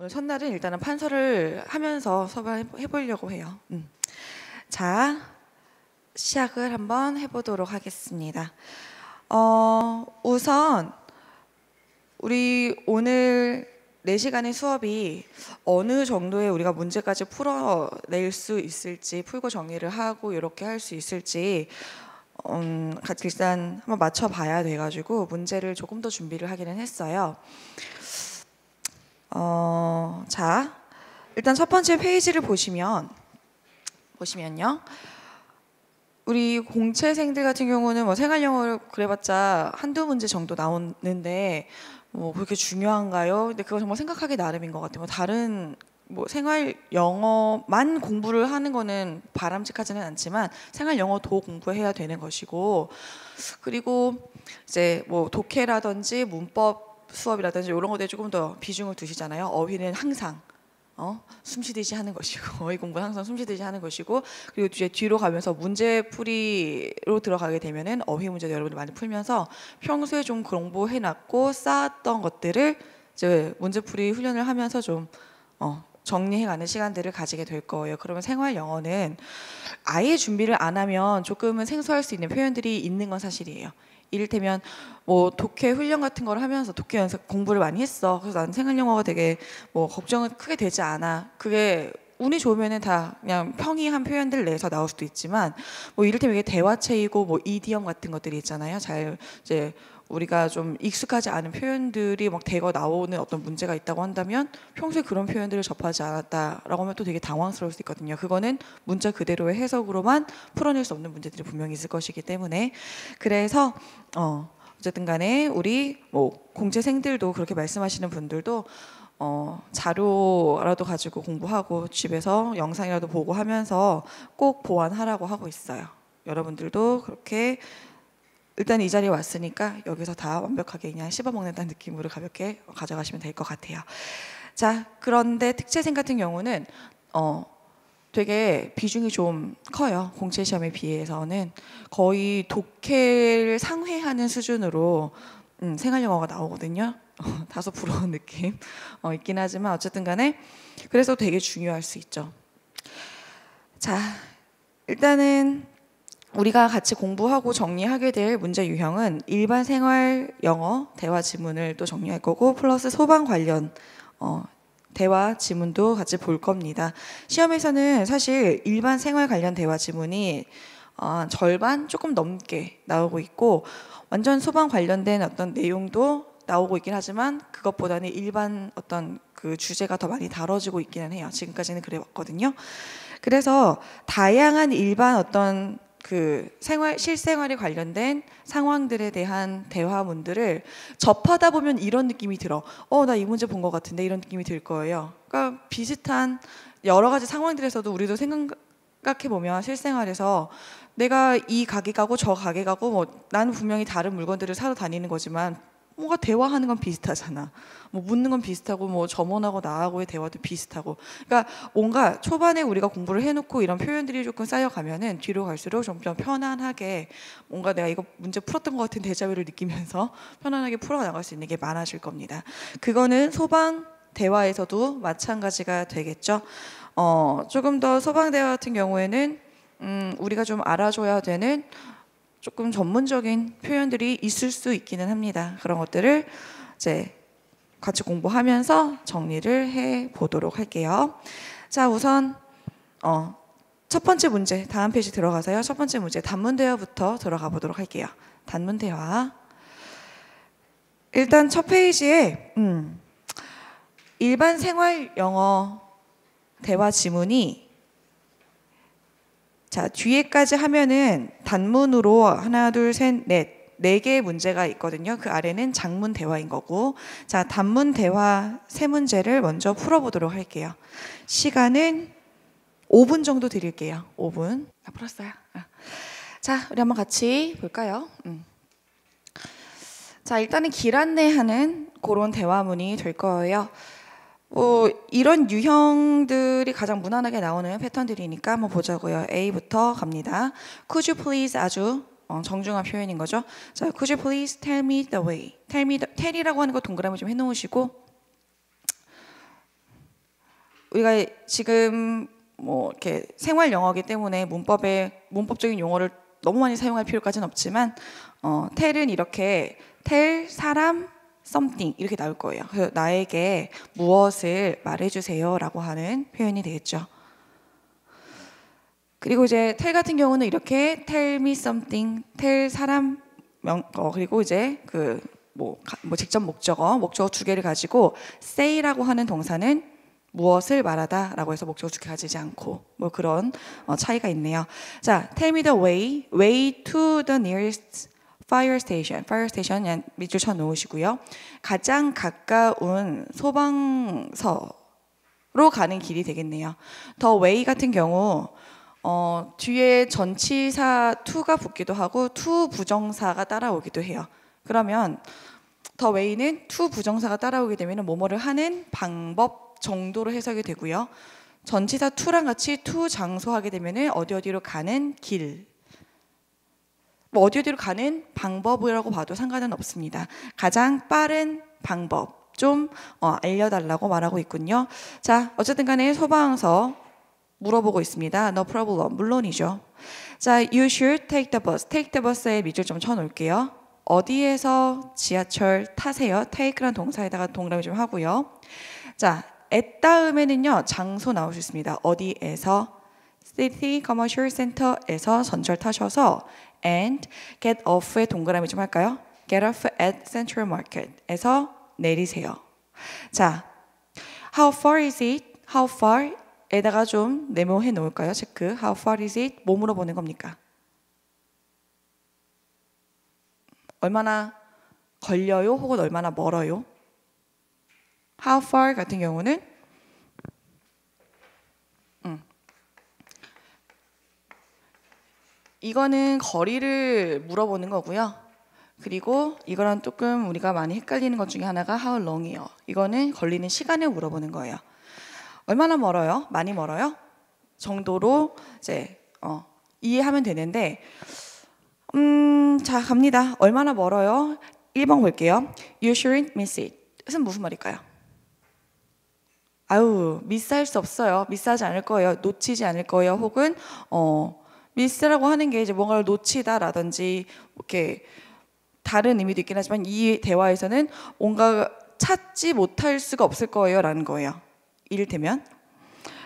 오늘 첫날은 일단은 판서를 하면서 수업을 해보려고 해요. 자, 시작을 한번 해보도록 하겠습니다. 우선 우리 오늘 4시간의 수업이 어느 정도의 우리가 문제까지 풀어낼 수 있을지, 풀고 정리를 하고 이렇게 할 수 있을지 같이 일단 한번 맞춰봐야 돼가지고 문제를 조금 더 준비를 하기는 했어요. 자, 일단 첫 번째 페이지를 보시면요. 우리 공채생들 같은 경우는 뭐 생활영어를 그래봤자 한두 문제 정도 나오는데 뭐 그렇게 중요한가요? 근데 그거 정말 생각하기 나름인 것 같아요. 뭐 다른 뭐 생활 영어만 공부를 하는 거는 바람직하지는 않지만 생활 영어도 공부해야 되는 것이고, 그리고 이제 뭐 독해라든지 문법 수업이라든지 이런 것들에 조금 더 비중을 두시잖아요. 어휘는 항상 숨쉬듯이 하는 것이고, 어휘 공부는 항상 숨쉬듯이 하는 것이고, 그리고 이제 뒤로 가면서 문제풀이로 들어가게 되면은 어휘 문제도 여러분들 많이 풀면서 평소에 좀 공부해놨고 쌓았던 것들을 이제 문제풀이 훈련을 하면서 좀 정리해가는 시간들을 가지게 될 거예요. 그러면 생활 영어는 아예 준비를 안 하면 조금은 생소할 수 있는 표현들이 있는 건 사실이에요. 이를테면 뭐 독해 훈련 같은 걸 하면서 독해 연습 공부를 많이 했어. 그래서 나는 생활 영어가 되게 뭐 걱정은 크게 되지 않아. 그게 운이 좋으면은 다 그냥 평이한 표현들 내에서 나올 수도 있지만, 뭐 이를테면 이게 대화체이고 뭐 이디엄 같은 것들이 있잖아요. 잘 이제 우리가 좀 익숙하지 않은 표현들이 막 대거 나오는 어떤 문제가 있다고 한다면 평소에 그런 표현들을 접하지 않았다라고 하면 또 되게 당황스러울 수 있거든요. 그거는 문자 그대로의 해석으로만 풀어낼 수 없는 문제들이 분명히 있을 것이기 때문에, 그래서 어쨌든 간에 우리 뭐 공채생들도 그렇게 말씀하시는 분들도 자료라도 가지고 공부하고 집에서 영상이라도 보고 하면서 꼭 보완하라고 하고 있어요. 여러분들도 그렇게 일단 이 자리에 왔으니까 여기서 다 완벽하게 그냥 씹어먹는다는 느낌으로 가볍게 가져가시면 될 것 같아요. 자, 그런데 특채생 같은 경우는 되게 비중이 좀 커요. 공채 시험에 비해서는 거의 독해를 상회하는 수준으로 생활 영어가 나오거든요. 다소 부러운 느낌 있긴 하지만 어쨌든 간에 그래서 되게 중요할 수 있죠. 자, 일단은 우리가 같이 공부하고 정리하게 될 문제 유형은 일반 생활 영어 대화 지문을 또 정리할 거고, 플러스 소방 관련 대화 지문도 같이 볼 겁니다. 시험에서는 사실 일반 생활 관련 대화 지문이 절반 조금 넘게 나오고 있고, 완전 소방 관련된 어떤 내용도 나오고 있긴 하지만 그것보다는 일반 어떤 그 주제가 더 많이 다뤄지고 있기는 해요. 지금까지는 그래 왔거든요. 그래서 다양한 일반 어떤 그 실생활에 관련된 상황들에 대한 대화문들을 접하다 보면 이런 느낌이 들어. 나 이 문제 본 것 같은데, 이런 느낌이 들 거예요. 그러니까 비슷한 여러 가지 상황들에서도 우리도 생각해 보면 실생활에서 내가 이 가게 가고 저 가게 가고 뭐 나는 분명히 다른 물건들을 사러 다니는 거지만 뭔가 대화하는 건 비슷하잖아. 뭐 묻는 건 비슷하고 뭐 점원하고 나하고의 대화도 비슷하고. 그러니까 뭔가 초반에 우리가 공부를 해놓고 이런 표현들이 조금 쌓여가면은 뒤로 갈수록 좀 편안하게 뭔가 내가 이거 문제 풀었던 것 같은 데자뷰를 느끼면서 편안하게 풀어나갈 수 있는 게 많아질 겁니다. 그거는 소방 대화에서도 마찬가지가 되겠죠. 조금 더 소방 대화 같은 경우에는 우리가 좀 알아줘야 되는 조금 전문적인 표현들이 있을 수 있기는 합니다. 그런 것들을 이제 같이 공부하면서 정리를 해 보도록 할게요. 자, 우선 첫 번째 문제, 다음 페이지 들어가서요. 첫 번째 문제 단문 대화부터 들어가 보도록 할게요. 단문 대화. 일단 첫 페이지에 일반 생활 영어 대화 지문이, 자, 뒤에까지 하면은 단문으로 하나, 둘, 셋, 넷, 4개의 문제가 있거든요. 그 아래는 장문 대화인 거고. 자, 단문 대화 3문제를 먼저 풀어보도록 할게요. 시간은 5분 정도 드릴게요. 5분. 풀었어요. 자, 우리 한번 같이 볼까요? 자, 일단은 길 안내하는 그런 대화문이 될 거예요. 이런 유형들이 가장 무난하게 나오는 패턴들이니까 한번 보자고요. A부터 갑니다. Could you please, 아주 정중한 표현인 거죠. 자, Could you please tell me the way. tell이라고 하는 거 동그라미 좀 해놓으시고, 우리가 지금 뭐 이렇게 생활 영어이기 때문에 문법적인 용어를 너무 많이 사용할 필요까지는 없지만 tell은 이렇게 tell 사람 something 이렇게 나올 거예요. 그래서 나에게 무엇을 말해주세요라고 하는 표현이 되겠죠. 그리고 이제 tell 같은 경우는 이렇게 tell me something, tell 사람 그리고 이제 뭐 직접 목적어 두 개를 가지고 say라고 하는 동사는 무엇을 말하다라고 해서 목적어 두 개 가지지 않고 뭐 그런 차이가 있네요. 자, tell me the way to the nearest fire station. fire station 그냥 밑줄 쳐 놓으시고요. 가장 가까운 소방서로 가는 길이 되겠네요. the way 같은 경우 뒤에 전치사 to가 붙기도 하고 to 부정사가 따라오기도 해요. 그러면 the way는 to 부정사가 따라오게 되면 뭐뭐를 하는 방법 정도로 해석이 되고요. 전치사 to랑 같이 to 장소하게 되면 어디로 가는 길, 뭐 어디로 가는 방법이라고 봐도 상관은 없습니다. 가장 빠른 방법 좀 알려달라고 말하고 있군요. 자, 어쨌든 간에 소방서 물어보고 있습니다. No problem. 물론이죠. 자, you should take the bus. take the bus에 밑줄 좀 쳐놓을게요. 어디에서 지하철 타세요? take란 동사에다가 동그라미 좀 하고요. 자, at 다음에는요. 장소 나올 수 있습니다. 어디에서? City Commercial Center에서 전철 타셔서 and get off에 동그라미 좀 할까요? get off at Central Market에서 내리세요. 자, how far is it? how far? 에다가 좀 네모해 놓을까요? 체크. How far is it? 뭐 물어보는 겁니까? 얼마나 걸려요? 혹은 얼마나 멀어요? How far 같은 경우는 이거는 거리를 물어보는 거고요. 그리고 이거랑 조금 우리가 많이 헷갈리는 것 중에 하나가 how long이에요. 이거는 걸리는 시간을 물어보는 거예요. 얼마나 멀어요? 많이 멀어요? 정도로 이제 이해하면 되는데 자 갑니다. 얼마나 멀어요? 1번 볼게요. You shouldn't miss it. 뜻은 무슨 말일까요? 아유 미스할 수 없어요. 미스하지 않을 거예요. 놓치지 않을 거예요. 혹은 미스라고 하는 게 이제 뭔가를 놓치다라든지 이렇게 다른 의미도 있긴 하지만 이 대화에서는 뭔가 찾지 못할 수가 없을 거예요 라는 거예요. 이를테면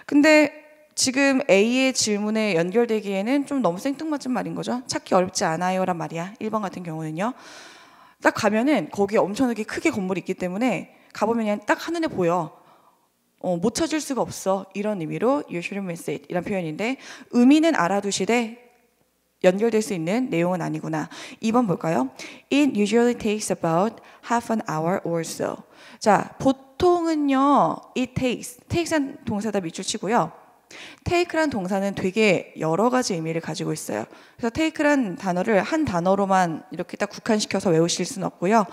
근데 지금 A의 질문에 연결되기에는 좀 너무 생뚱맞은 말인 거죠. 찾기 어렵지 않아요 란 말이야. 1번 같은 경우는요. 딱 가면은 거기에 엄청나게 크게 건물이 있기 때문에 가보면 그냥 딱 한눈에 보여. 못 찾을 수가 없어. 이런 의미로 you shouldn't miss it 이란 표현인데 의미는 알아두시되 연결될 수 있는 내용은 아니구나. 2번 볼까요? It usually takes about half an hour or so. 자, 보통은요. It takes란 동사다 밑줄 치고요. take란 동사는 되게 여러 가지 의미를 가지고 있어요. 그래서 take란 단어를 한 단어로만 이렇게 딱 국한시켜서 외우실 수는 없고요.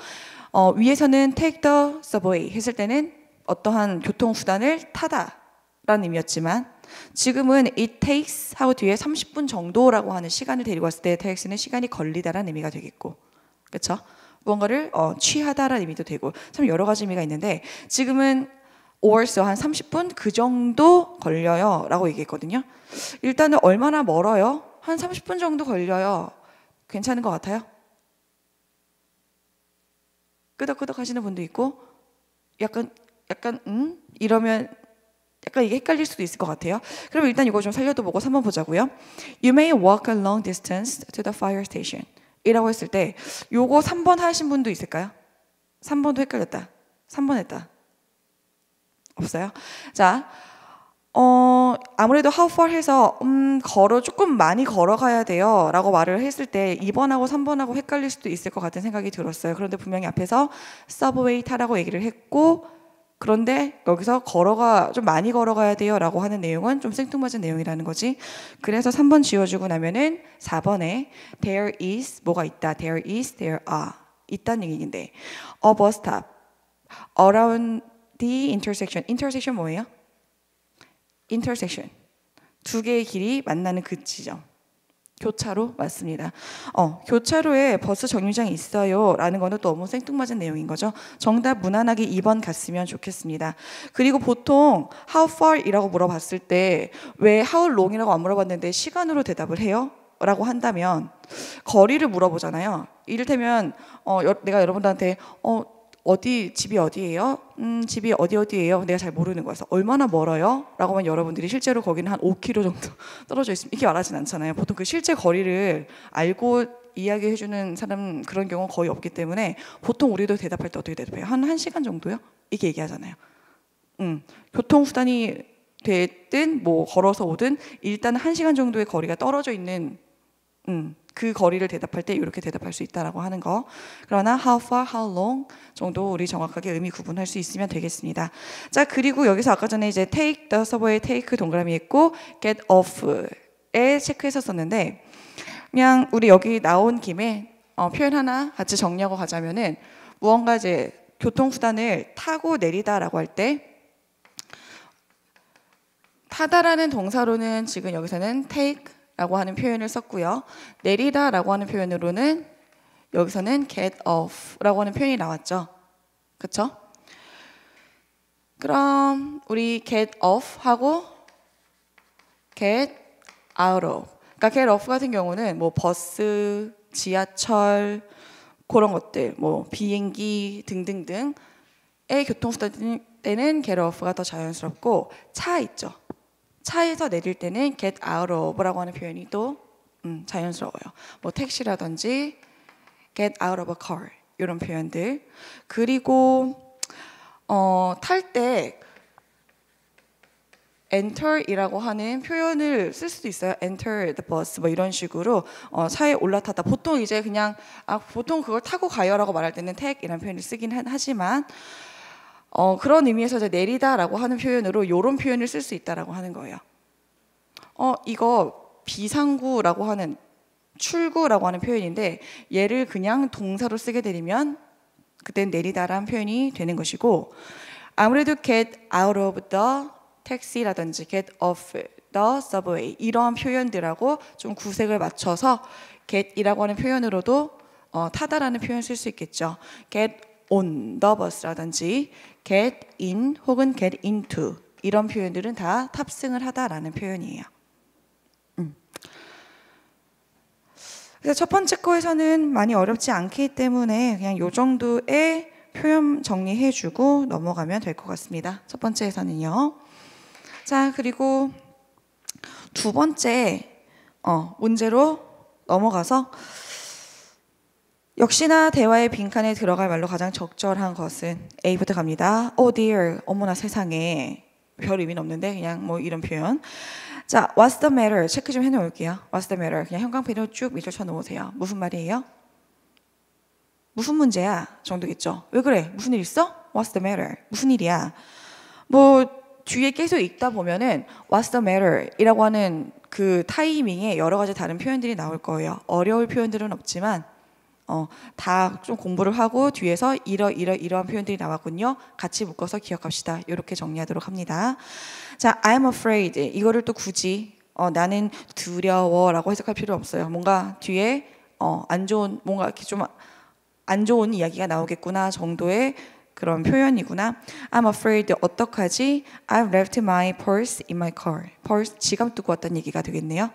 위에서는 take the subway 했을 때는 어떠한 교통수단을 타다라는 의미였지만 지금은 it takes 하고 뒤에 30분 정도라고 하는 시간을 데리고 왔을 때 takes는 시간이 걸리다라는 의미가 되겠고 그렇죠? 무언가를 취하다라는 의미도 되고 참 여러 가지 의미가 있는데 지금은 or so 한 30분 그 정도 걸려요 라고 얘기했거든요. 일단은 얼마나 멀어요? 한 30분 정도 걸려요. 괜찮은 것 같아요? 끄덕끄덕 하시는 분도 있고 약간 이러면 약간 이게 헷갈릴 수도 있을 것 같아요. 그럼 일단 이거 좀 살려도 보고 3번 보자고요. You may walk a long distance to the fire station 이라고 했을 때 요거 3번 하신 분도 있을까요? 3번도 헷갈렸다. 3번 했다. 없어요? 자, 아무래도 how far 해서 조금 많이 걸어가야 돼요 라고 말을 했을 때 2번하고 3번하고 헷갈릴 수도 있을 것 같은 생각이 들었어요. 그런데 분명히 앞에서 서브웨이 타라고 얘기를 했고 그런데 여기서 좀 많이 걸어가야 돼요 라고 하는 내용은 좀 생뚱맞은 내용이라는 거지. 그래서 3번 지워주고 나면은 4번에 there is 뭐가 있다. there are 있다는 얘기인데 a bus stop around the intersection. intersection 뭐예요? intersection 두 개의 길이 만나는 그 지점. 교차로 맞습니다. 교차로에 버스 정류장이 있어요 라는 거는 또 너무 생뚱맞은 내용인 거죠. 정답 무난하게 2번 갔으면 좋겠습니다. 그리고 보통 how far 이라고 물어봤을 때 왜 how long 이라고 안 물어봤는데 시간으로 대답을 해요? 라고 한다면 거리를 물어보잖아요. 이를테면 내가 여러분들한테 어디 집이 어디예요? 집이 어디예요? 내가 잘 모르는 거여서 얼마나 멀어요? 라고 하면 여러분들이 실제로 거기는 한 5km 정도 떨어져 있으면 이렇게 말하진 않잖아요. 보통 그 실제 거리를 알고 이야기해주는 사람 그런 경우는 거의 없기 때문에 보통 우리도 대답할 때 어떻게 대답해요? 한 1시간 정도요? 이렇게 얘기하잖아요. 교통수단이 됐든 뭐 걸어서 오든 일단 1시간 정도의 거리가 떨어져 있는 그 거리를 대답할 때 이렇게 대답할 수 있다라고 하는 거. 그러나 how far, how long 정도 우리 정확하게 의미 구분할 수 있으면 되겠습니다. 자, 그리고 여기서 아까 전에 이제 take the subway, take 동그라미 있고 get off에 체크했었었는데 그냥 우리 여기 나온 김에 표현 하나 같이 정리하고 가자면은 무언가 이제 교통수단을 타고 내리다라고 할 때 타다라는 동사로는 지금 여기서는 take 라고 하는 표현을 썼고요. 내리다 라고 하는 표현으로는 여기서는 get off 라고 하는 표현이 나왔죠. 그쵸? 그럼 우리 get off 하고 get out of. 그러니까 get off 같은 경우는 뭐 버스, 지하철 그런 것들, 뭐 비행기 등등등의 교통수단 때는 get off가 더 자연스럽고 차 있죠. 차에서 내릴 때는 get out of라고 하는 표현이 또 자연스러워요. 뭐 택시라든지 get out of a car 이런 표현들. 그리고 탈 때 enter이라고 하는 표현을 쓸 수도 있어요. enter the bus 뭐 이런 식으로 차에 올라타다. 보통 이제 그냥 보통 그걸 타고 가요라고 말할 때는 take이라는 표현을 쓰긴 하지만 그런 의미에서 이제 내리다라고 하는 표현으로 이런 표현을 쓸 수 있다라고 하는 거예요. 이거 비상구라고 하는 출구라고 하는 표현인데 얘를 그냥 동사로 쓰게 되면 그땐 내리다라는 표현이 되는 것이고 아무래도 get out of the taxi라든지 get off the subway 이러한 표현들하고 좀 구색을 맞춰서 get이라고 하는 표현으로도 타다라는 표현 쓸 수 있겠죠. get on the bus라든지 get in 혹은 get into 이런 표현들은 다 탑승을 하다라는 표현이에요. 그래서 첫 번째 거에서는 많이 어렵지 않기 때문에 그냥 요 정도의 표현 정리해주고 넘어가면 될 것 같습니다. 첫 번째에서는요. 자, 그리고 두 번째 문제로 넘어가서 역시나 대화의 빈칸에 들어갈 말로 가장 적절한 것은 A부터 갑니다. Oh dear, 어머나 세상에. 별 의미는 없는데 그냥 뭐 이런 표현. 자, what's the matter? 체크 좀 해놓을게요. What's the matter? 그냥 형광펜으로 쭉 밑줄 쳐놓으세요. 무슨 말이에요? 무슨 문제야? 정도겠죠. 왜 그래? 무슨 일 있어? What's the matter? 무슨 일이야? 뭐 뒤에 계속 읽다 보면은 What's the matter? 이라고 하는 그 타이밍에 여러 가지 다른 표현들이 나올 거예요. 어려울 표현들은 없지만 다 좀 공부를 하고 뒤에서 이러한 표현들이 나왔군요. 같이 묶어서 기억합시다. 이렇게 정리하도록 합니다. 자, I'm afraid. 이거를 또 굳이 나는 두려워라고 해석할 필요 없어요. 뭔가 뒤에 안 좋은 뭔가 이렇게 좀 안 좋은 이야기가 나오겠구나 정도의 그런 표현이구나. I'm afraid. 어떡하지? I've left my purse in my car. purse 지갑 두고 왔다는 얘기가 되겠네요.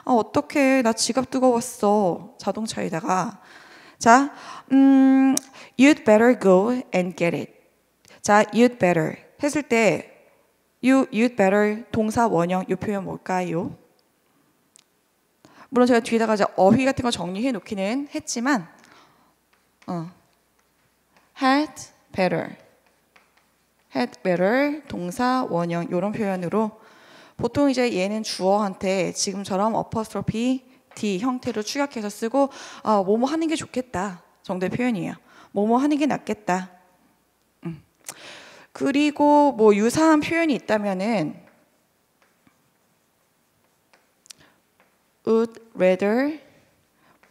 어떡해. 나 지갑 두고 왔어. 자동차에다가. 자, you'd better go and get it. 자, you'd better 했을 때 you'd better 동사 원형 이 표현 뭘까요? 물론 제가 뒤에다가 이제 어휘 같은 거 정리해 놓기는 했지만 had better 동사 원형 이런 표현으로 보통 이제 얘는 주어한테 지금처럼 apostrophe D 형태로 축약해서 쓰고 뭐뭐 하는 게 좋겠다 정도의 표현이에요. 뭐뭐 하는 게 낫겠다. 그리고 뭐 유사한 표현이 있다면은 would rather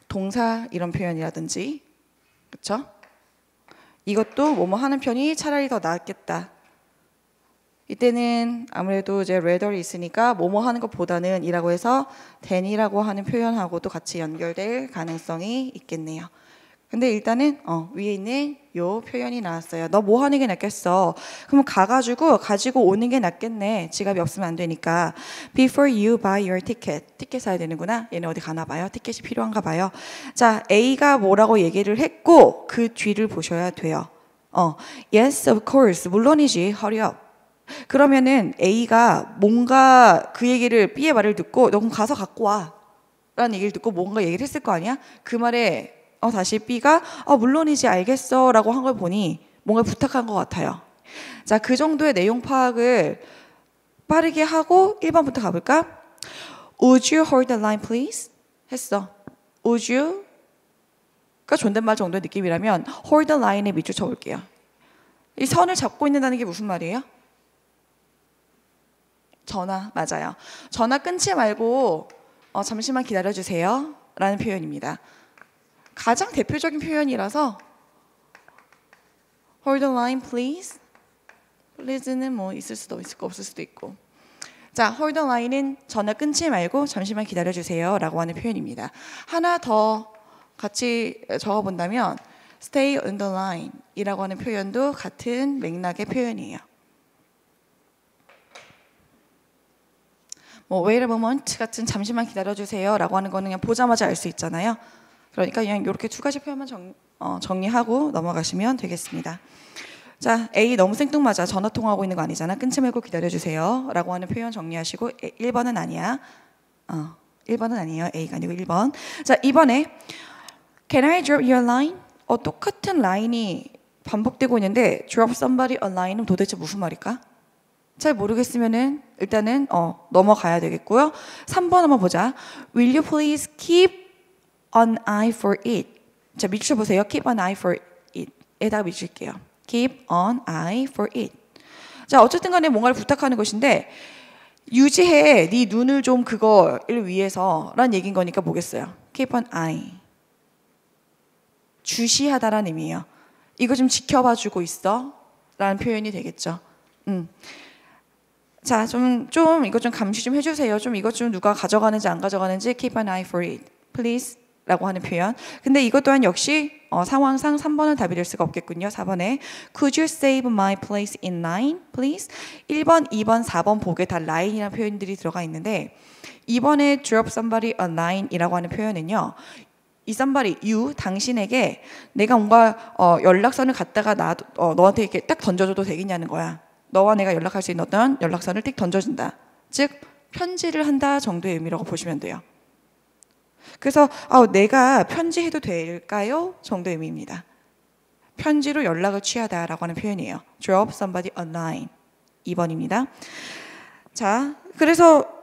동사 이런 표현이라든지 그렇죠? 이것도 뭐뭐 하는 편이 차라리 더 낫겠다. 이때는 아무래도 이제 rather이 있으니까 뭐뭐 하는 것보다는 이라고 해서 than이라고 하는 표현하고도 같이 연결될 가능성이 있겠네요. 근데 일단은 위에 있는 요 표현이 나왔어요. 너 뭐 하는 게 낫겠어? 그럼 가지고 오는 게 낫겠네. 지갑이 없으면 안 되니까. Before you buy your ticket. 티켓 사야 되는구나. 얘네 어디 가나 봐요. 티켓이 필요한가 봐요. 자, A가 뭐라고 얘기를 했고 그 뒤를 보셔야 돼요. Yes, of course. 물론이지. Hurry up. 그러면은 A가 뭔가 그 얘기를 B의 말을 듣고 너 그럼 가서 갖고 와 라는 얘기를 듣고 뭔가 얘기를 했을 거 아니야? 그 말에 다시 B가 물론이지 알겠어 라고 한 걸 보니 뭔가 부탁한 것 같아요. 자, 그 정도의 내용 파악을 빠르게 하고 1번부터 가볼까? Would you hold the line please? 했어. Would you가 존댓말 정도의 느낌이라면 hold the line에 밑줄 쳐볼게요. 이 선을 잡고 있는다는 게 무슨 말이에요? 전화, 맞아요. 전화 끊지 말고 잠시만 기다려주세요 라는 표현입니다. 가장 대표적인 표현이라서 hold the line please. please는 뭐 있을 수도 있고 없을 수도 있고. 자, hold the line은 전화 끊지 말고 잠시만 기다려주세요 라고 하는 표현입니다. 하나 더 같이 적어본다면 stay on the line 이라고 하는 표현도 같은 맥락의 표현이에요. 뭐 wait a moment 같은 잠시만 기다려주세요 라고 하는 거는 그냥 보자마자 알 수 있잖아요. 그러니까 그냥 이렇게 두 가지 표현만 정리하고 넘어가시면 되겠습니다. 자, A 너무 생뚱맞아. 전화 통화하고 있는 거 아니잖아. 끊지 말고 기다려주세요 라고 하는 표현 정리하시고 1번은 아니야. 1번은 아니에요. A가 아니고 1번. 자, 2번에 Can I drop your line? 똑같은 라인이 반복되고 있는데 drop somebody a line은 도대체 무슨 말일까? 잘 모르겠으면은 일단은 넘어가야 되겠고요. 3번 한번 보자. Will you please keep an eye for it? 자, 밑줄 보세요. Keep an eye for it. 에다가 밑줄게요. Keep an eye for it. 자, 어쨌든 간에 뭔가를 부탁하는 것인데 유지해. 네 눈을 좀 그거를 위해서 라는 얘기인 거니까 뭐겠어요? Keep an eye. 주시하다라는 의미예요. 이거 좀 지켜봐 주고 있어 라는 표현이 되겠죠. 자, 좀 이거 좀 감시 좀 해주세요. 좀 이것 좀 누가 가져가는지 안 가져가는지 keep an eye for it, please 라고 하는 표현. 근데 이것 또한 역시 상황상 3번은 답이 될 수가 없겠군요. 4번에 Could you save my place in line, please? 1번, 2번, 4번 보게 다 line이라는 표현들이 들어가 있는데 2번에 drop somebody a line 이라고 하는 표현은요. 이 somebody, you, 당신에게 내가 뭔가 연락선을 갖다가 너한테 이렇게 딱 던져줘도 되겠냐는 거야. 너와 내가 연락할 수 있는 어떤 연락선을 띡 던져준다. 즉 편지를 한다 정도의 의미라고 보시면 돼요. 그래서 내가 편지해도 될까요? 정도의 의미입니다. 편지로 연락을 취하다라고 하는 표현이에요. Drop somebody a line. 2번입니다. 자, 그래서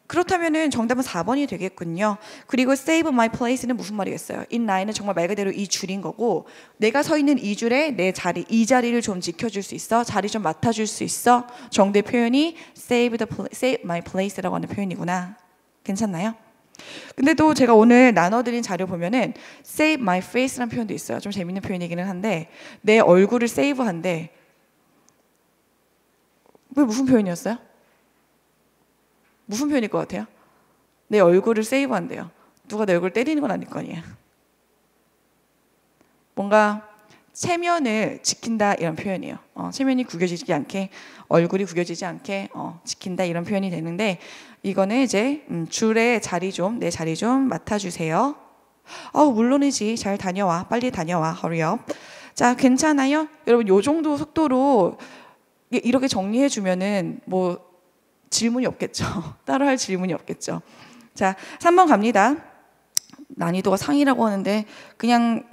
그렇다면은 정답은 4번이 되겠군요. 그리고 save my place는 무슨 말이겠어요? in line은 정말 말 그대로 이 줄인 거고 내가 서 있는 이 줄에 내 자리, 이 자리를 좀 지켜줄 수 있어? 자리 좀 맡아줄 수 있어? 정도의 표현이 save my place라고 하는 표현이구나. 괜찮나요? 근데 또 제가 오늘 나눠드린 자료 보면은 save my face라는 표현도 있어요. 좀 재밌는 표현이기는 한데 내 얼굴을 세이브한대. 왜 무슨 표현이었어요? 무슨 표현일 것 같아요? 내 얼굴을 세이브한대요. 누가 내 얼굴 때리는 건 아닐 거 아니에요. 뭔가 체면을 지킨다 이런 표현이에요. 체면이 구겨지지 않게, 얼굴이 구겨지지 않게 지킨다 이런 표현이 되는데 이거는 이제 줄의 자리 좀, 내 자리 좀 맡아주세요. 물론이지. 잘 다녀와. 빨리 다녀와. Hurry up. 자, 괜찮아요? 여러분 요 정도 속도로 이렇게 정리해 주면은 뭐 질문이 없겠죠. 따로 할 질문이 없겠죠. 자, 3번 갑니다. 난이도가 상이라고 하는데 그냥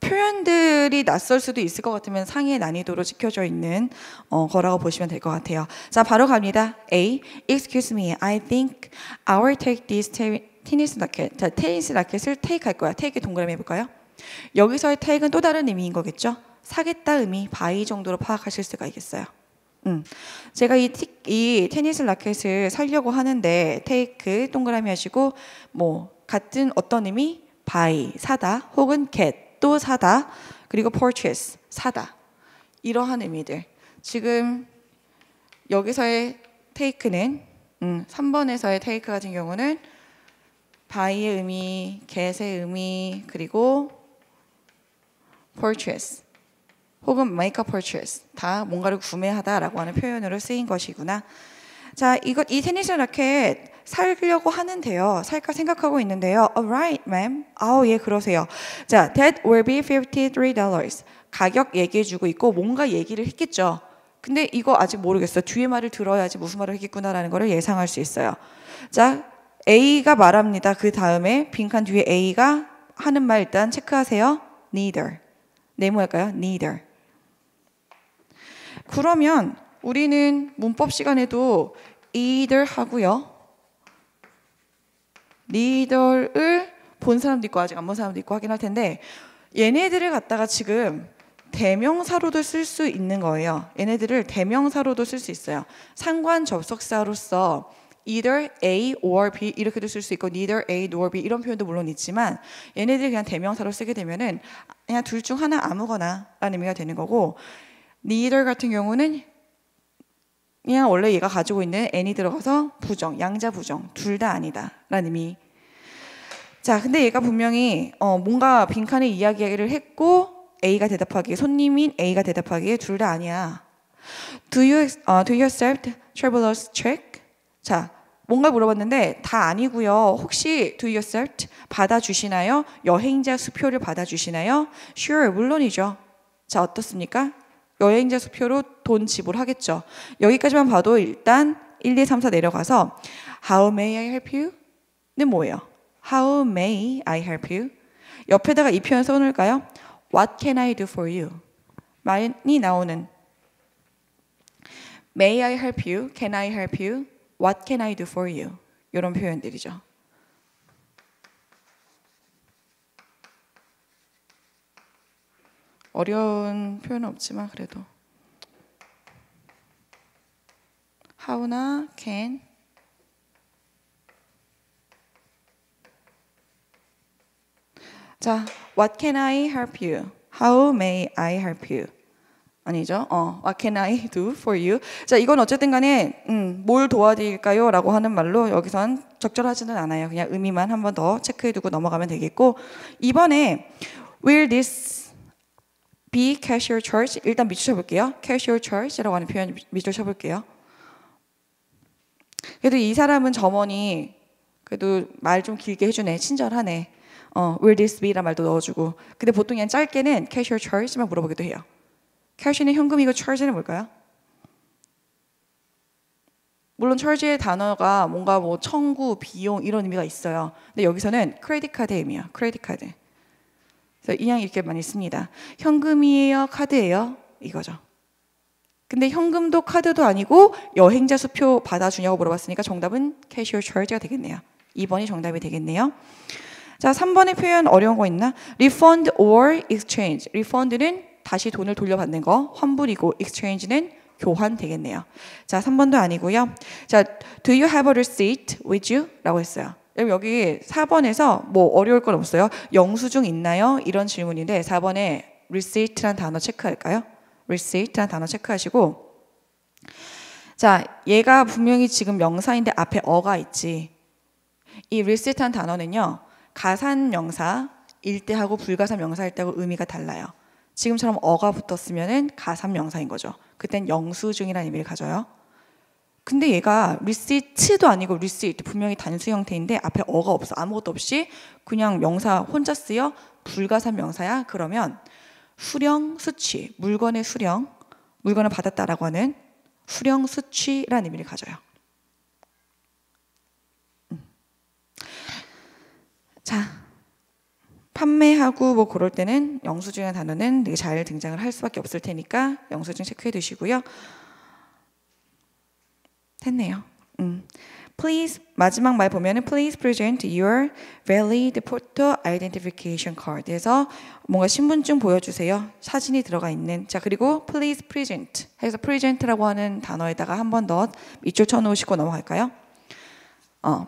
표현들이 낯설 수도 있을 것 같으면 상의 난이도로 찍혀져 있는 거라고 보시면 될 것 같아요. 자, 바로 갑니다. A. Excuse me, I think I will take this tennis racket. 자, 테니스 라켓을 take 할 거야. take에 동그라미 해볼까요? 여기서의 take는 또 다른 의미인 거겠죠? 사겠다 의미, buy 정도로 파악하실 수가 있겠어요. 제가 이 테니스 라켓을 사려고 하는데 take 동그라미 하시고 뭐 같은 어떤 의미? buy, 사다 혹은 get, 또 사다 그리고 purchase, 사다 이러한 의미들 지금 여기서의 take는 3번에서의 take 같은 경우는 buy의 의미, get의 의미, 그리고 purchase 혹은 make a purchase 다 뭔가를 구매하다라고 하는 표현으로 쓰인 것이구나. 자, 이 테니스 라켓 살려고 하는데요. 살까 생각하고 있는데요. Alright, ma'am. 아우, 예, 그러세요. 자, that will be $53. 가격 얘기해주고 있고 뭔가 얘기를 했겠죠. 근데 이거 아직 모르겠어요. 뒤에 말을 들어야지 무슨 말을 했겠구나라는 거를 예상할 수 있어요. 자, A가 말합니다. 그 다음에 빈칸 뒤에 A가 하는 말 일단 체크하세요. Neither. 네모할까요? Neither. 그러면 우리는 문법 시간에도 either 하고요. neither를 본 사람도 있고 아직 안 본 사람도 있고 하긴 할 텐데 얘네들을 갖다가 지금 대명사로도 쓸 수 있는 거예요. 얘네들을 대명사로도 쓸 수 있어요. 상관 접속사로서 either A or B 이렇게도 쓸 수 있고 neither A nor B 이런 표현도 물론 있지만 얘네들 그냥 대명사로 쓰게 되면은 그냥 둘 중 하나 아무거나 라는 의미가 되는 거고 neither 같은 경우는 그냥 원래 얘가 가지고 있는 n이 들어가서 부정, 양자 부정 둘 다 아니다 라는 의미. 자, 근데 얘가 분명히 뭔가 빈칸에 이야기를 했고 A가 대답하기에 손님인 A가 대답하기에 둘 다 아니야. Do you accept traveler's check? 자, 뭔가 물어봤는데 다 아니고요. 혹시 do you accept 받아주시나요? 여행자 수표를 받아주시나요? Sure, 물론이죠. 자, 어떻습니까? 여행자 수표로 돈 지불하겠죠. 여기까지만 봐도 일단 1, 2, 3, 4 내려가서 How may I help you? 는 뭐예요? How may I help you? 옆에다가 이 표현 써놓을까요? What can I do for you? 많이 나오는 May I help you? Can I help you? What can I do for you? 이런 표현들이죠. 어려운 표현은 없지만 그래도 how나 can 자, what can I help you? How may I help you? 아니죠. What can I do for you? 자, 이건 어쨌든 간에 뭘 도와드릴까요? 라고 하는 말로 여기선 적절하지는 않아요. 그냥 의미만 한 번 더 체크해두고 넘어가면 되겠고 이번에 will this be cashier charge? 일단 밑줄 쳐볼게요. cashier charge라고 하는 표현 밑줄 쳐볼게요. 그래도 이 사람은 점원이 그래도 말 좀 길게 해주네. 친절하네. will this be란 말도 넣어주고 근데 보통 그냥 짧게는 cashier charge만 물어보기도 해요. cash는 현금이고 charge는 뭘까요? 물론 charge의 단어가 뭔가 뭐 청구, 비용 이런 의미가 있어요. 근데 여기서는 크레딧 카드의 의미야. 크레딧 카드. 그래서 그냥 이렇게 많이 씁니다. 현금이에요? 카드예요? 이거죠. 근데 현금도 카드도 아니고 여행자 수표 받아주냐고 물어봤으니까 정답은 cashier charge가 되겠네요. 2번이 정답이 되겠네요. 자, 3번의 표현 어려운 거 있나? refund or exchange. refund는 다시 돈을 돌려받는 거, 환불이고 exchange는 교환 되겠네요. 자, 3번도 아니고요. 자, do you have a receipt with you? 라고 했어요. 여기 4번에서 뭐 어려울 건 없어요. 영수증 있나요? 이런 질문인데 4번에 receipt란 단어 체크할까요? receipt란 단어 체크하시고 자, 얘가 분명히 지금 명사인데 앞에 어가 있지. 이 receipt란 단어는요. 가산명사일 때하고 불가산명사일 때하고 의미가 달라요. 지금처럼 어가 붙었으면 가산명사인 거죠. 그땐 영수증이라는 의미를 가져요. 근데 얘가 receipt도 아니고 receipt 분명히 단수 형태인데 앞에 어가 없어. 아무것도 없이 그냥 명사 혼자 쓰여 불가산 명사야. 그러면 수령, 수취, 물건의 수령, 물건을 받았다라고 하는 수령, 수취라는 의미를 가져요. 자, 판매하고 뭐 그럴 때는 영수증이라는 단어는 되게 잘 등장을 할 수밖에 없을 테니까 영수증 체크해 두시고요. 됐네요. Please 마지막 말 보면은 Please present your valid photo identification card. 그래서 뭔가 신분증 보여주세요. 사진이 들어가 있는. 자, 그리고 Please present 해서 present라고 하는 단어에다가 한 번 더 밑줄 쳐놓으시고 넘어갈까요?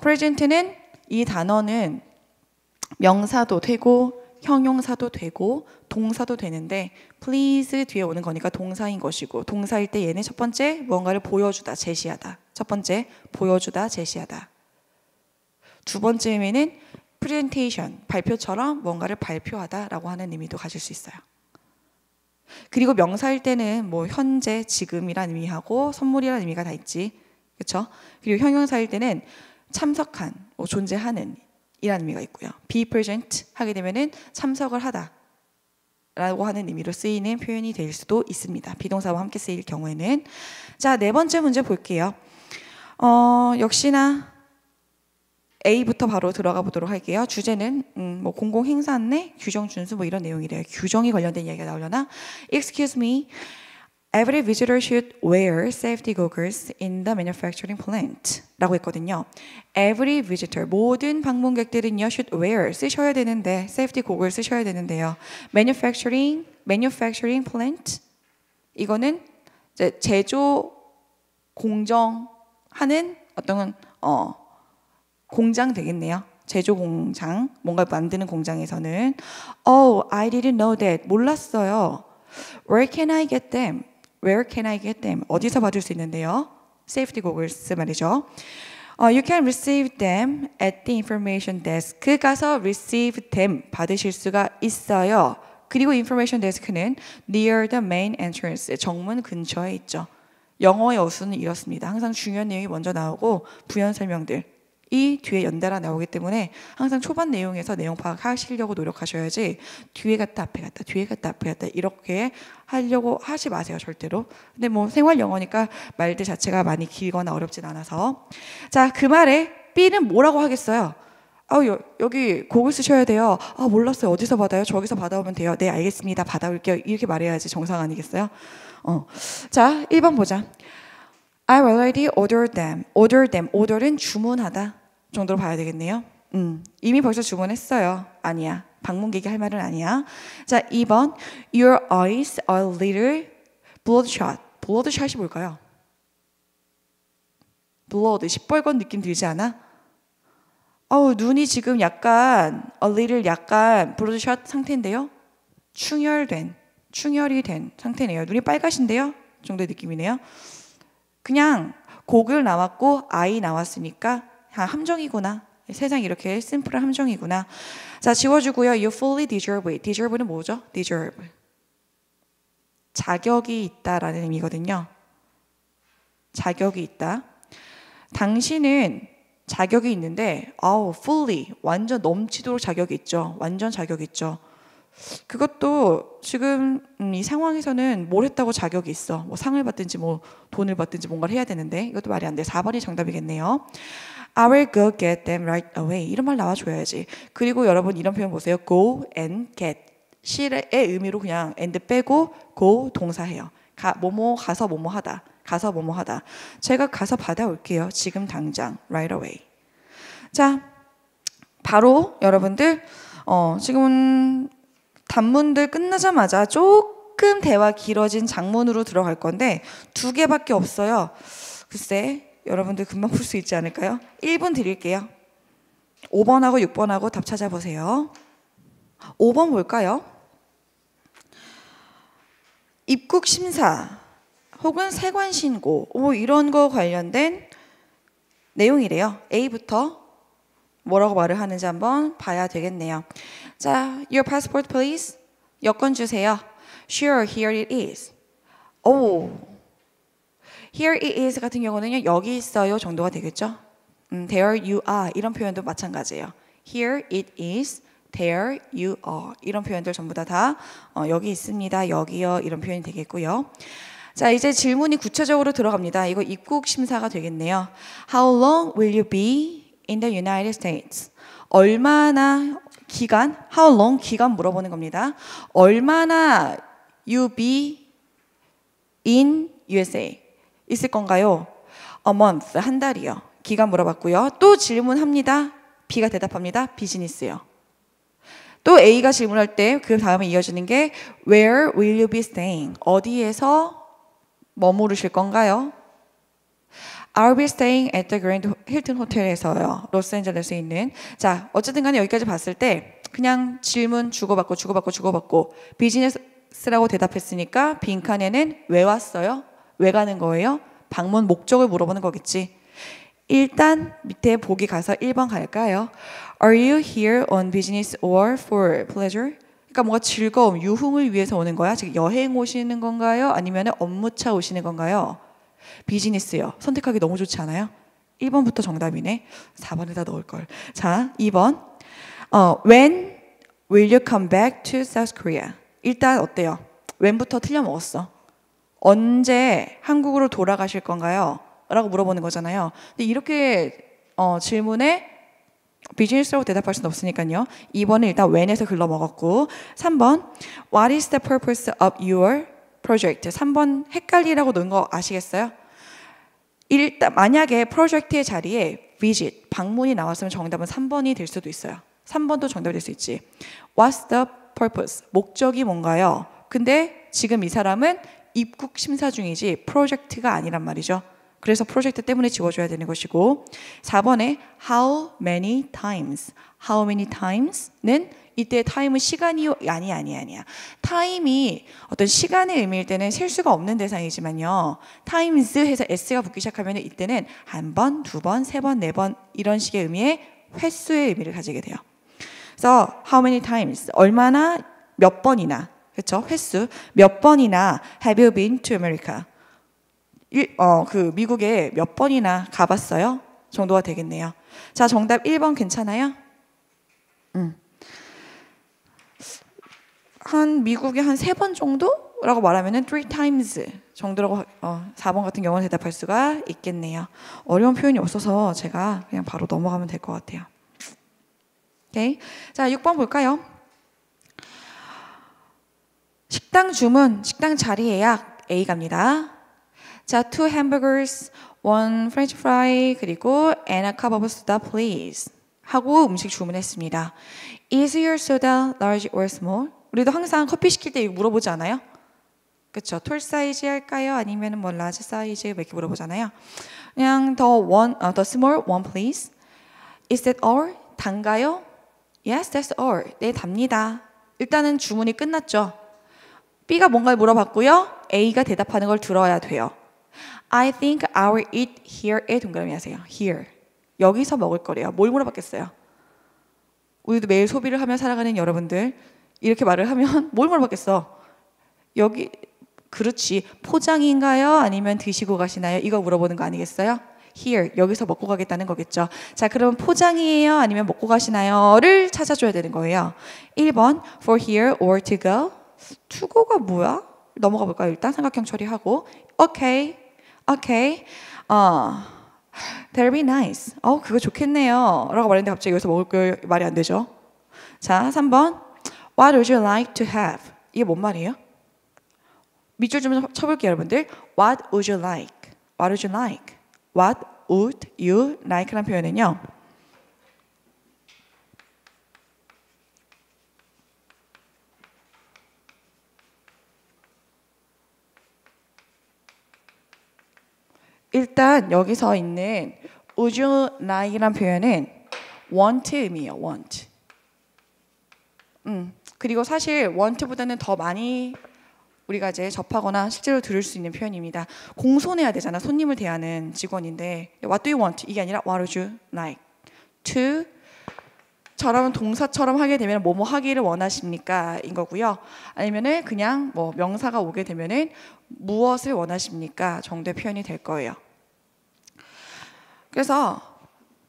present는 이 단어는 명사도 되고 형용사도 되고 동사도 되는데 please 뒤에 오는 거니까 동사인 것이고 동사일 때 얘는 첫 번째 무언가를 보여주다, 제시하다. 첫 번째 보여주다, 제시하다. 두 번째에는 presentation, 발표처럼 무언가를 발표하다라고 하는 의미도 가질 수 있어요. 그리고 명사일 때는 뭐 현재, 지금이란 의미하고 선물이란 의미가 다 있지. 그렇죠? 그리고 형용사일 때는 참석한, 존재하는 이라는 의미가 있고요. be present 하게 되면은 참석을 하다 라고 하는 의미로 쓰이는 표현이 될 수도 있습니다. 비동사와 함께 쓰일 경우에는. 자, 네 번째 문제 볼게요. 역시나 A부터 바로 들어가 보도록 할게요. 주제는 뭐 공공 행사 안내, 규정 준수 뭐 이런 내용이래요. 규정이 관련된 이야기가 나오려나? Excuse me. Every visitor should wear safety goggles in the manufacturing plant 라고 했거든요. Every visitor, 모든 방문객들은요 should wear, 쓰셔야 되는데 safety goggles 쓰셔야 되는데요. manufacturing plant 이거는 이제 제조 공정하는 어떤 공장 되겠네요. 제조 공장, 뭔가 만드는 공장에서는 Oh, I didn't know that. 몰랐어요. Where can I get them? Where can I get them? 어디서 받을 수 있는데요? Safety goggles 말이죠. You can receive them at the information desk. 가서 receive them 받으실 수가 있어요. 그리고 information desk는 near the main entrance, 정문 근처에 있죠. 영어의 어수는 이렇습니다. 항상 중요한 내용이 먼저 나오고 부연 설명들 이 뒤에 연달아 나오기 때문에 항상 초반 내용에서 내용 파악하시려고 노력하셔야지 뒤에 갔다 앞에 갔다 뒤에 갔다 앞에 갔다 이렇게 하려고 하지 마세요. 절대로. 근데 뭐 생활 영어니까 말들 자체가 많이 길거나 어렵진 않아서 자, 그 말에 B는 뭐라고 하겠어요? 여기 곡을 쓰셔야 돼요. 몰랐어요. 어디서 받아요? 저기서 받아오면 돼요. 네, 알겠습니다. 받아올게요. 이렇게 말해야지 정상 아니겠어요? 자, 1번 보자. I already ordered them. Order them. order는 주문하다 정도로 봐야 되겠네요. 이미 벌써 주문했어요. 아니야. 방문객이 할 말은 아니야. 자, 2번. Your eyes are a little bloodshot. bloodshot이 뭘까요? blood, 시뻘건 느낌 들지 않아? 눈이 지금 약간 a little 약간 bloodshot 상태인데요. 충혈이 된 상태네요. 눈이 빨가신데요? 정도의 느낌이네요. 그냥 고글 나왔고 아이 나왔으니까 함정이구나. 세상이 이렇게 심플한 함정이구나. 자, 지워주고요. You fully deserve it. deserve는 뭐죠? deserve. 자격이 있다라는 의미거든요. 자격이 있다. 당신은 자격이 있는데 fully, 완전 넘치도록 자격이 있죠. 완전 자격이 있죠. 그것도 지금 이 상황에서는 뭘 했다고 자격이 있어. 뭐 상을 받든지 뭐 돈을 받든지 뭔가를 해야 되는데 이것도 말이 안 돼. 4번이 정답이겠네요. I will go get them right away. 이런 말 나와줘야지. 그리고 여러분 이런 표현 보세요. Go and get. 실의 의미로 그냥 and 빼고 go 동사해요. 뭐뭐 가서 뭐뭐 하다. 가서 뭐뭐 하다. 제가 가서 받아올게요. 지금 당장 right away. 자, 바로 여러분들 지금은 단문들 끝나자마자 조금 대화 길어진 장문으로 들어갈 건데 2개밖에 없어요. 글쎄 여러분들 금방 풀 수 있지 않을까요? 1분 드릴게요. 5번하고 6번하고 답 찾아보세요. 5번 볼까요? 입국 심사 혹은 세관 신고 뭐 이런 거 관련된 내용이래요. A부터 뭐라고 말을 하는지 한번 봐야 되겠네요. 자, your passport please. 여권 주세요. Sure, here it is. Here it is 같은 경우는요. 여기 있어요 정도가 되겠죠. There you are 이런 표현도 마찬가지예요. Here it is. There you are 이런 표현들 전부 다 여기 있습니다. 여기요 이런 표현이 되겠고요. 자, 이제 질문이 구체적으로 들어갑니다. 이거 입국 심사가 되겠네요. How long will you be in the United States? 얼마나 기간, how long 기간 물어보는 겁니다. 얼마나 you be in USA 있을 건가요? A month, 한 달이요. 기간 물어봤고요. 또 질문합니다. B가 대답합니다. 비즈니스요. 또 A가 질문할 때 그 다음에 이어지는 게 Where will you be staying? 어디에서 머무르실 건가요? I'll be staying at the Grand Hilton 호텔에서요. 로스앤젤레스에 있는. 자, 어쨌든 간에 여기까지 봤을 때 그냥 질문 주고받고 비즈니스라고 대답했으니까 빈칸에는 왜 왔어요? 왜 가는 거예요? 방문 목적을 물어보는 거겠지. 일단 밑에 보기 가서 1번 갈까요? Are you here on business or for pleasure? 그러니까 뭔가 즐거움, 유흥을 위해서 오는 거야? 즉 여행 오시는 건가요? 아니면 업무차 오시는 건가요? 비즈니스요. 선택하기 너무 좋지 않아요? 1번부터 정답이네. 4번에다 넣을 걸. 자, 2번. When will you come back to South Korea? 일단 어때요? when부터 틀려 먹었어. 언제 한국으로 돌아가실 건가요? 라고 물어보는 거잖아요. 근데 이렇게 질문에 비즈니스라고 대답할 수는 없으니까요. 2번은 일단 when에서 글러 먹었고 3번 What is the purpose of your project? 3번 헷갈리라고 넣은 거 아시겠어요? 일단 만약에 프로젝트의 자리에 visit, 방문이 나왔으면 정답은 3번이 될 수도 있어요. 3번도 정답이 될 수 있지. What's the purpose? 목적이 뭔가요? 근데 지금 이 사람은 입국 심사 중이지 프로젝트가 아니란 말이죠. 그래서 프로젝트 때문에 지워줘야 되는 것이고 4번에 how many times? How many times는 이때 타임은 시간이요? 아니야. 타임이 어떤 시간의 의미일 때는 셀 수가 없는 대상이지만요. times 해서 s가 붙기 시작하면 이때는 한 번, 두 번, 세 번, 네 번 이런 식의 의미의 횟수의 의미를 가지게 돼요. 그래서 how many times? 얼마나 몇 번이나 그렇죠? 횟수 몇 번이나 have you been to America? 그 미국에 몇 번이나 가봤어요? 정도가 되겠네요. 자, 정답 1번 괜찮아요? 한 미국에 한 3번 정도라고 말하면은 3 times 정도라고 4번 같은 경우는 대답할 수가 있겠네요. 어려운 표현이 없어서 제가 그냥 바로 넘어가면 될 것 같아요. 오케이. 자, 6번 볼까요? 식당 주문, 식당 자리 예약 A 갑니다. 자, 2 hamburgers, 1 french fry, 그리고 and a cup of soda please 하고 음식 주문했습니다. Is your soda large or small? 우리도 항상 커피 시킬 때 물어보지 않아요? 그렇죠? 톨 사이즈 할까요? 아니면 뭐 라지 사이즈 이렇게 물어보잖아요. 그냥 the small one please. Is that all? 단가요? Yes, that's all. 네, 답니다. 일단은 주문이 끝났죠. B가 뭔가를 물어봤고요. A가 대답하는 걸 들어야 돼요. I think I will eat here에 동그라미 하세요. Here. 여기서 먹을 거래요. 뭘 물어봤겠어요? 우리도 매일 소비를 하며 살아가는 여러분들 이렇게 말을 하면 뭘 물어봤겠어? 여기 그렇지. 포장인가요? 아니면 드시고 가시나요? 이거 물어보는 거 아니겠어요? Here. 여기서 먹고 가겠다는 거겠죠. 자, 그러면 포장이에요? 아니면 먹고 가시나요?를 찾아줘야 되는 거예요. 1번 for here or to go. to go가 뭐야? 넘어가 볼까요? 일단 삼각형 처리하고 Okay. That'll be nice. 그거 좋겠네요. 라고 말했는데 갑자기 여기서 먹을 걸 말이 안 되죠. 자, 3번. What would you like to have? 이게 뭔 말이에요? 밑줄 좀 쳐볼게요, 여러분들. What would you like? What would you like? What would you like라는 표현은요. 일단 여기서 있는 would you like이란 표현은 want 의미예요. want. 그리고 사실 want보다는 더 많이 우리가 이제 접하거나 실제로 들을 수 있는 표현입니다. 공손해야 되잖아. 손님을 대하는 직원인데 What do you want? 이게 아니라 What would you like? To 저라면 동사처럼 하게 되면 뭐뭐 하기를 원하십니까? 인 거고요. 아니면은 그냥 뭐 명사가 오게 되면은 무엇을 원하십니까? 정도의 표현이 될 거예요. 그래서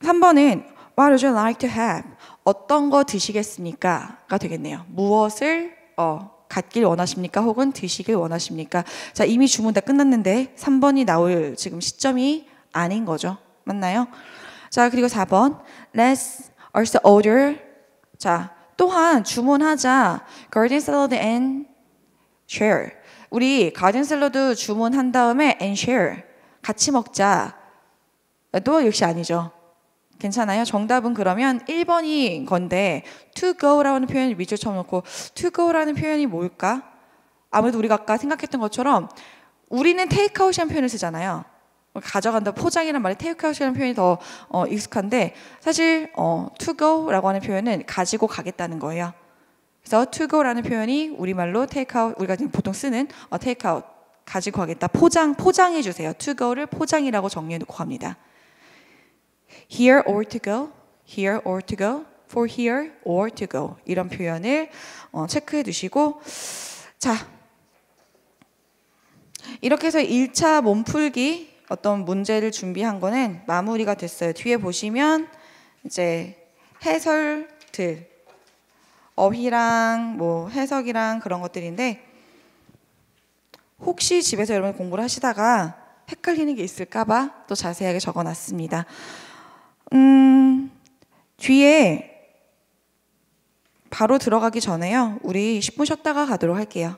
3번은 What would you like to have? 어떤 거 드시겠습니까? 가 되겠네요. 무엇을 갖길 원하십니까? 혹은 드시길 원하십니까? 자, 이미 주문 다 끝났는데 3번이 나올 지금 시점이 아닌 거죠. 맞나요? 자, 그리고 4번 Let's also order. 자, 또한 주문하자. Garden salad and share. 우리 가든 샐러드 주문한 다음에 and share. 같이 먹자. 또 역시 아니죠. 괜찮아요? 정답은 그러면 1번인 건데 to go라는 표현을 밑줄 쳐놓고 to go라는 표현이 뭘까? 아무래도 우리가 아까 생각했던 것처럼 우리는 take out이라는 표현을 쓰잖아요. 가져간다, 포장이란 말이 테이크아웃이라는 표현이 더 익숙한데 사실 to go라고 하는 표현은 가지고 가겠다는 거예요. 그래서 to go라는 표현이 우리말로 테이크아웃, 우리가 지금 보통 쓰는 테이크아웃, 가지고 가겠다, 포장해 주세요. to go를 포장이라고 정리해 놓고 합니다. here or to go, here or to go, for here or to go 이런 표현을 체크해 두시고, 자, 이렇게 해서 1차 몸풀기 어떤 문제를 준비한 거는 마무리가 됐어요. 뒤에 보시면 이제 해설들, 어휘랑 뭐 해석이랑 그런 것들인데, 혹시 집에서 여러분 공부를 하시다가 헷갈리는 게 있을까봐 또 자세하게 적어놨습니다. 뒤에 바로 들어가기 전에요, 우리 10분 쉬었다가 가도록 할게요.